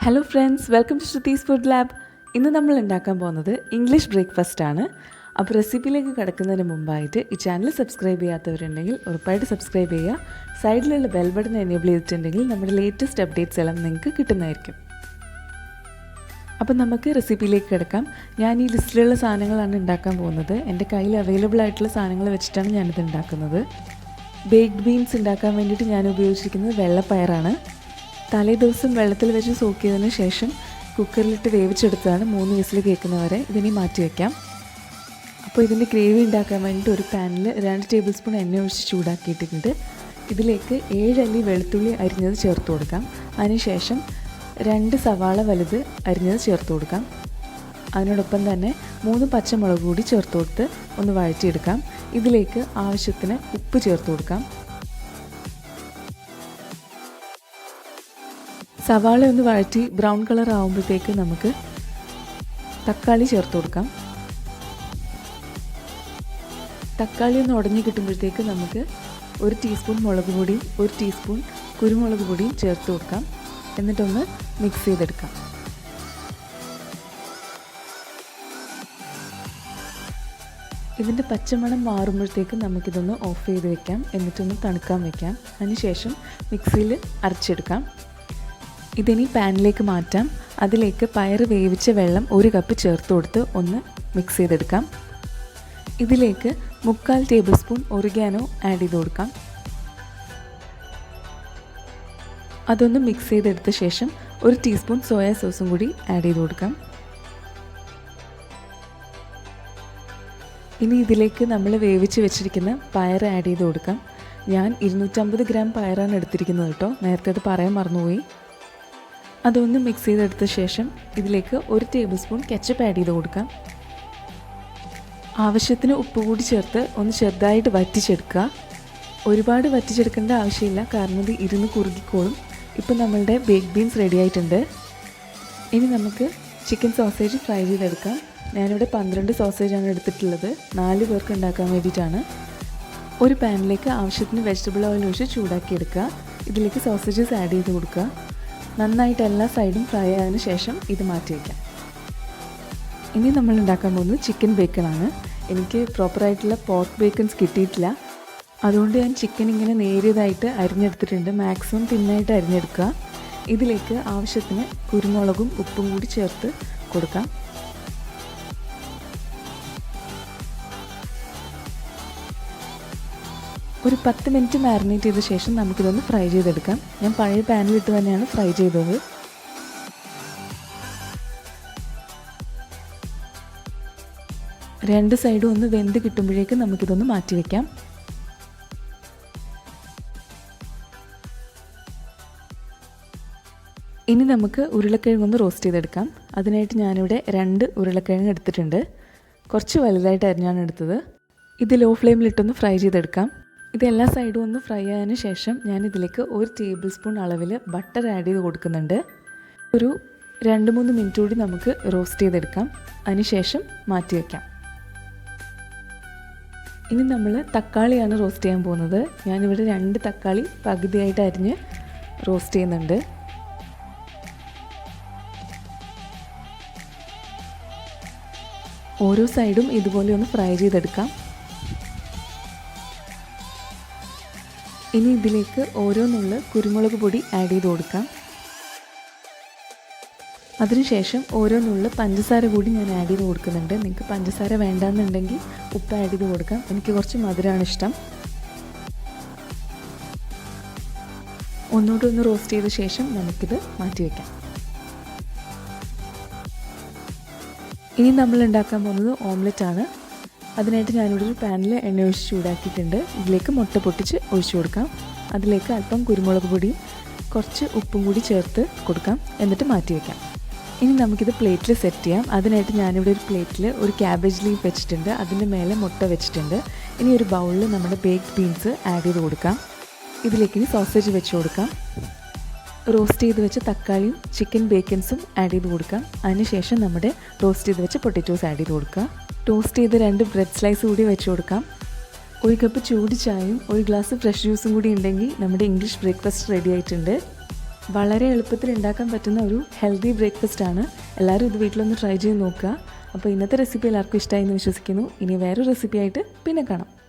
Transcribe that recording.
Hello friends, welcome to Shruthi's food lab. ഇന്ന് നമ്മൾ ഉണ്ടാക്കാൻ പോകുന്നത് ഇംഗ്ലീഷ് ബ്രേക്ക്ഫാസ്റ്റ് ആണ്. അപ്പോൾ റെസിപ്പിയിലേക്ക് കിടക്കുന്നതിന് മുമ്പായിട്ട് ഈ ചാനൽ സബ്സ്ക്രൈബ് ചെയ്യാത്തവരുണ്ടെങ്കിൽ ഉറപ്പായിട്ട് സബ്സ്ക്രൈബ് ചെയ്യുക. സൈഡിലുള്ള ബെൽ ബട്ടൺ എനേബിൾ ചെയ്തിട്ടുണ്ടെങ്കിൽ നമ്മുടെ ലേറ്റസ്റ്റ് അപ്ഡേറ്റ്സ് എല്ലാം നിങ്ങൾക്ക് കിട്ടുന്നതായിരിക്കും. അപ്പം നമുക്ക് റെസിപ്പിയിലേക്ക് കിടക്കാം. ഞാൻ ഈ ലിസ്റ്റിലുള്ള സാധനങ്ങളാണ് ഉണ്ടാക്കാൻ പോകുന്നത്. എൻ്റെ കയ്യിൽ അവൈലബിൾ ആയിട്ടുള്ള സാധനങ്ങൾ വെച്ചിട്ടാണ് ഞാനിത് ഉണ്ടാക്കുന്നത്. ബേക്ക്ഡ് ബീൻസ് ഉണ്ടാക്കാൻ വേണ്ടിയിട്ട് ഞാൻ ഉപയോഗിച്ചിരിക്കുന്നത് വെള്ളപ്പയറാണ്. തലേ ദിവസം വെള്ളത്തിൽ വെച്ച് സോക്ക് ചെയ്തതിന് ശേഷം കുക്കറിലിട്ട് വേവിച്ചെടുത്തതാണ്. 3 വിസിൽ കേൾക്കുന്നവരെ ഇതിനെ മാറ്റി വയ്ക്കാം. അപ്പോൾ ഇതിൻ്റെ ഗ്രേവി ഉണ്ടാക്കാൻ വേണ്ടിയിട്ട് ഒരു പാനിൽ 2 ടേബിൾ സ്പൂൺ എണ്ണ ഒഴിച്ച് ചൂടാക്കിയിട്ടുണ്ട്. ഇതിലേക്ക് 7 അല്ലി വെളുത്തുള്ളി അരിഞ്ഞത് ചേർത്ത് കൊടുക്കാം. അതിനുശേഷം 2 സവാള വലുത് അരിഞ്ഞത് ചേർത്ത് കൊടുക്കാം. അതിനോടൊപ്പം തന്നെ 3 പച്ചമുളക് കൂടി ചേർത്ത് കൊടുത്ത് ഒന്ന് വഴറ്റിയെടുക്കാം. ഇതിലേക്ക് ആവശ്യത്തിന് ഉപ്പ് ചേർത്ത് കൊടുക്കാം. സവാള ഒന്ന് വഴറ്റി ബ്രൗൺ കളർ ആകുമ്പോഴത്തേക്ക് നമുക്ക് തക്കാളി ചേർത്ത് കൊടുക്കാം. തക്കാളി ഒന്ന് ഉടഞ്ഞ് കിട്ടുമ്പോഴത്തേക്ക് നമുക്ക് 1 ടീസ്പൂൺ മുളക് പൊടിയും 1 ടീസ്പൂൺ കുരുമുളക് പൊടിയും ചേർത്ത് കൊടുക്കാം. എന്നിട്ടൊന്ന് മിക്സ് ചെയ്തെടുക്കാം. ഇതിൻ്റെ പച്ചമണം മാറുമ്പോഴത്തേക്ക് നമുക്കിതൊന്ന് ഓഫ് ചെയ്ത് വെക്കാം. എന്നിട്ടൊന്ന് തണുക്കാൻ വെക്കാം. അതിനുശേഷം മിക്സിയിൽ അരച്ചെടുക്കാം. ഇതിനി പാനിലേക്ക് മാറ്റാം. അതിലേക്ക് പയർ വേവിച്ച വെള്ളം 1 കപ്പ് ചേർത്ത് കൊടുത്ത് ഒന്ന് മിക്സ് ചെയ്തെടുക്കാം. ഇതിലേക്ക് 3/4 ടേബിൾ സ്പൂൺ ഒറിഗാനോ ആഡ് ചെയ്ത് കൊടുക്കാം. അതൊന്ന് മിക്സ് ചെയ്തെടുത്ത ശേഷം 1 ടീസ്പൂൺ സോയാ സോസും കൂടി ആഡ് ചെയ്ത് കൊടുക്കാം. ഇനി ഇതിലേക്ക് നമ്മൾ വേവിച്ച് വെച്ചിരിക്കുന്ന പയർ ആഡ് ചെയ്ത് കൊടുക്കാം. ഞാൻ 250 ഗ്രാം പയറാണ് എടുത്തിരിക്കുന്നത് കേട്ടോ. നേരത്തെ അത് പറയാൻ മറന്നുപോയി. അതൊന്ന് മിക്സ് ചെയ്തെടുത്ത ശേഷം ഇതിലേക്ക് 1 ടേബിൾ സ്പൂൺ കെച്ചപ്പ് ആഡ് ചെയ്ത് കൊടുക്കാം. ആവശ്യത്തിന് ഉപ്പ് കൂടി ചേർത്ത് ഒന്ന് ചെറുതായിട്ട് വറ്റിച്ചെടുക്കുക. ഒരുപാട് വറ്റിച്ചെടുക്കേണ്ട ആവശ്യമില്ല, കാരണം ഇത് ഇരുന്ന് കുറുകിക്കോളും. ഇപ്പം നമ്മളുടെ ബേക്ക് ബീൻസ് റെഡി ആയിട്ടുണ്ട്. ഇനി നമുക്ക് ചിക്കൻ സോസേജ് ഫ്രൈ ചെയ്തെടുക്കാം. ഞാനിവിടെ 12 സോസേജാണ് എടുത്തിട്ടുള്ളത്. 4 പേർക്ക് ഉണ്ടാക്കാൻ വേണ്ടിയിട്ടാണ്. ഒരു പാനിലേക്ക് ആവശ്യത്തിന് വെജിറ്റബിൾ ഓയിൽ ഒഴിച്ച് ചൂടാക്കിയെടുക്കുക. ഇതിലേക്ക് സോസേജസ് ആഡ് ചെയ്ത് കൊടുക്കുക. നന്നായിട്ട് എല്ലാ സൈഡും ഫ്രൈ ആയതിനു ശേഷം ഇത് മാറ്റി വയ്ക്കാം. ഇനി നമ്മൾ ഉണ്ടാക്കാൻ പോകുന്നത് ചിക്കൻ ബേക്കണാണ്. എനിക്ക് പ്രോപ്പറായിട്ടുള്ള പോർക്ക് ബേക്കൺസ് കിട്ടിയിട്ടില്ല. അതുകൊണ്ട് ഞാൻ ചിക്കൻ ഇങ്ങനെ നേരിയതായിട്ട് അരിഞ്ഞെടുത്തിട്ടുണ്ട്. മാക്സിമം തിന്നായിട്ട് അരിഞ്ഞെടുക്കുക. ഇതിലേക്ക് ആവശ്യത്തിന് കുരുമുളകും ഉപ്പും കൂടി ചേർത്ത് കൊടുക്കാം. ഒരു 10 മിനിറ്റ് മാരിനേറ്റ് ചെയ്ത ശേഷം നമുക്കിതൊന്ന് ഫ്രൈ ചെയ്തെടുക്കാം. ഞാൻ പഴയ പാനിലിട്ട് തന്നെയാണ് ഫ്രൈ ചെയ്തത്. രണ്ട് സൈഡും ഒന്ന് വെന്ത് കിട്ടുമ്പോഴേക്കും നമുക്കിതൊന്ന് മാറ്റി വയ്ക്കാം. ഇനി നമുക്ക് ഉരുളക്കിഴങ്ങൊന്ന് റോസ്റ്റ് ചെയ്തെടുക്കാം. അതിനായിട്ട് ഞാനിവിടെ 2 ഉരുളക്കിഴങ്ങ് എടുത്തിട്ടുണ്ട്. കുറച്ച് വലുതായിട്ട് അരിഞ്ഞാണ് എടുത്തത്. ഇത് ലോ ഫ്ലെയിമിലിട്ടൊന്ന് ഫ്രൈ ചെയ്തെടുക്കാം. ഇതെല്ലാ സൈഡും ഒന്ന് ഫ്രൈ ആയതിനു ശേഷം ഞാനിതിലേക്ക് 1 ടേബിൾ സ്പൂൺ അളവിൽ ബട്ടർ ആഡ് ചെയ്ത് കൊടുക്കുന്നുണ്ട്. ഒരു 2-3 മിനിറ്റ് കൂടി നമുക്ക് റോസ്റ്റ് ചെയ്തെടുക്കാം. അതിനുശേഷം മാറ്റി വയ്ക്കാം. ഇനി നമ്മൾ തക്കാളിയാണ് റോസ്റ്റ് ചെയ്യാൻ പോകുന്നത്. ഞാനിവിടെ 2 തക്കാളി പകുതിയായിട്ട് അരിഞ്ഞ് റോസ്റ്റ് ചെയ്യുന്നുണ്ട്. ഓരോ സൈഡും ഇതുപോലെ ഒന്ന് ഫ്രൈ ചെയ്തെടുക്കാം. ഇനി ഇതിലേക്ക് ഓരോന്നുള്ള കുരുമുളക് പൊടി ആഡ് ചെയ്ത് കൊടുക്കാം. അതിനുശേഷം ഓരോന്നുള്ള പഞ്ചസാര കൂടി ഞാൻ ആഡ് ചെയ്ത് കൊടുക്കുന്നുണ്ട്. നിങ്ങൾക്ക് പഞ്ചസാര വേണ്ടാന്നുണ്ടെങ്കിൽ ഉപ്പ് ആഡ് ചെയ്ത് കൊടുക്കാം. എനിക്ക് കുറച്ച് മധുരമാണ് ഇഷ്ടം. ഒന്നുകൂടി ഒന്ന് റോസ്റ്റ് ചെയ്ത ശേഷം നമുക്കിത് മാറ്റി വയ്ക്കാം. ഇനി നമ്മൾ ഉണ്ടാക്കാൻ പോകുന്നത് ഓംലെറ്റ് ആണ്. അതിനായിട്ട് ഞാനിവിടെ ഒരു പാനിൽ എണ്ണ ഒഴിച്ച് ചൂടാക്കിയിട്ടുണ്ട്. ഇതിലേക്ക് മുട്ട പൊട്ടിച്ച് ഒഴിച്ചു കൊടുക്കാം. അതിലേക്ക് അല്പം കുരുമുളക് പൊടിയും കുറച്ച് ഉപ്പും കൂടി ചേർത്ത് കൊടുക്കാം. എന്നിട്ട് മാറ്റി വയ്ക്കാം. ഇനി നമുക്കിത് പ്ലേറ്റിൽ സെറ്റ് ചെയ്യാം. അതിനായിട്ട് ഞാനിവിടെ ഒരു പ്ലേറ്റിൽ ഒരു ക്യാബേജ് ലീഫ് വെച്ചിട്ടുണ്ട്. അതിൻ്റെ മേലെ മുട്ട വെച്ചിട്ടുണ്ട്. ഇനി ഒരു ബൗളിൽ നമ്മുടെ ബേക്ക്ഡ് ബീൻസ് ആഡ് ചെയ്ത് കൊടുക്കാം. ഇതിലേക്ക് ഇനി സോസേജ് വെച്ച് കൊടുക്കാം. റോസ്റ്റ് ചെയ്ത് വെച്ച തക്കാളിയും ചിക്കൻ ബേക്കൻസും ആഡ് ചെയ്ത് കൊടുക്കാം. അതിനുശേഷം നമ്മുടെ റോസ്റ്റ് ചെയ്ത് വെച്ച പൊട്ടറ്റോസ് ആഡ് ചെയ്ത് കൊടുക്കുക. ടോസ്റ്റ് ചെയ്ത് 2 ബ്രെഡ് സ്ലൈസ് കൂടി വെച്ച് കൊടുക്കാം. 1 കപ്പ് ചൂട് ചായയും 1 ഗ്ലാസ് ഫ്രഷ് ജ്യൂസും കൂടി ഉണ്ടെങ്കിൽ നമ്മുടെ ഇംഗ്ലീഷ് ബ്രേക്ക്ഫാസ്റ്റ് റെഡി ആയിട്ടുണ്ട്. വളരെ എളുപ്പത്തിൽ ഉണ്ടാക്കാൻ പറ്റുന്ന ഒരു ഹെൽത്തി ബ്രേക്ക്ഫാസ്റ്റ് ആണ്. എല്ലാവരും ഇത് വീട്ടിലൊന്ന് ട്രൈ ചെയ്ത് നോക്കുക. അപ്പോൾ ഇന്നത്തെ റെസിപ്പി എല്ലാവർക്കും ഇഷ്ടമായി എന്ന് വിശ്വസിക്കുന്നു. ഇനി വേറൊരു റെസിപ്പി ആയിട്ട് പിന്നെ കാണാം.